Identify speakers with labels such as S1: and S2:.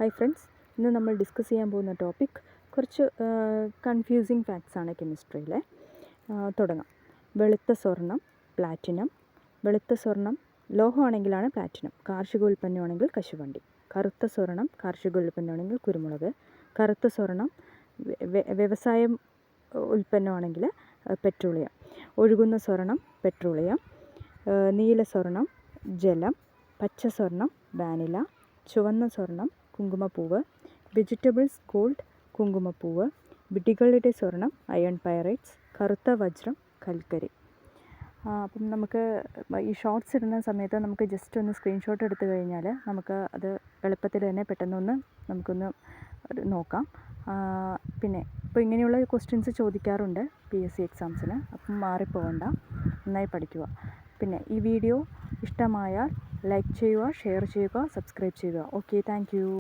S1: Hi friends, ഇന്ന് നമ്മൾ discuss ചെയ്യാൻ പോകുന്ന ടോപ്പിക് കുറച്ച് കൺഫ്യൂസിങ് ഫാക്ട്സ് ആണ് കെമിസ്ട്രിയിലെ. തുടങ്ങാം. വെളുത്ത സ്വർണം പ്ലാറ്റിനം. വെളുത്ത സ്വർണം ലോഹമാണെങ്കിലാണ് പ്ലാറ്റിനം, കാർഷികോൽപ്പന്നമാണെങ്കിൽ കശുവണ്ടി. കറുത്ത സ്വർണം കാർഷികോൽപ്പന്നമാണെങ്കിൽ കുരുമുളക്. കറുത്ത സ്വർണം വ്യവസായം ഉൽപ്പന്നമാണെങ്കിൽ പെട്രോളിയം. ഒഴുകുന്ന സ്വർണം പെട്രോളിയം. നീല സ്വർണം ജലം. പച്ച സ്വർണം വാനില. ചുവന്ന സ്വർണം കുങ്കുമപ്പൂവ്. Vegetables gold കുങ്കുമപ്പൂവ്. വിടികളുടെ സ്വർണം അയൺ പൈറൈറ്റ്സ്. കറുത്ത വജ്രം കൽക്കരി. അപ്പം നമുക്ക് ഈ ഷോർട്സ് ഇടുന്ന സമയത്ത് നമുക്ക് ജസ്റ്റ് ഒന്ന് സ്ക്രീൻഷോട്ട് എടുത്തു കഴിഞ്ഞാൽ നമുക്ക് അത് എളുപ്പത്തിൽ തന്നെ പെട്ടെന്നൊന്ന് നമുക്കൊന്ന് നോക്കാം. പിന്നെ ഇപ്പോൾ ഇങ്ങനെയുള്ള ക്വസ്റ്റ്യൻസ് ചോദിക്കാറുണ്ട് PSC എക്സാംസിന്, അപ്പം മാറിപ്പോകണ്ട, നന്നായി പഠിക്കുക. പിന്നെ ഈ വീഡിയോ ഇഷ്ടമായാൽ ലൈക്ക് ചെയ്യുക, ഷെയർ ചെയ്യുക, സബ്സ്ക്രൈബ് ചെയ്യുക. Okay, thank you.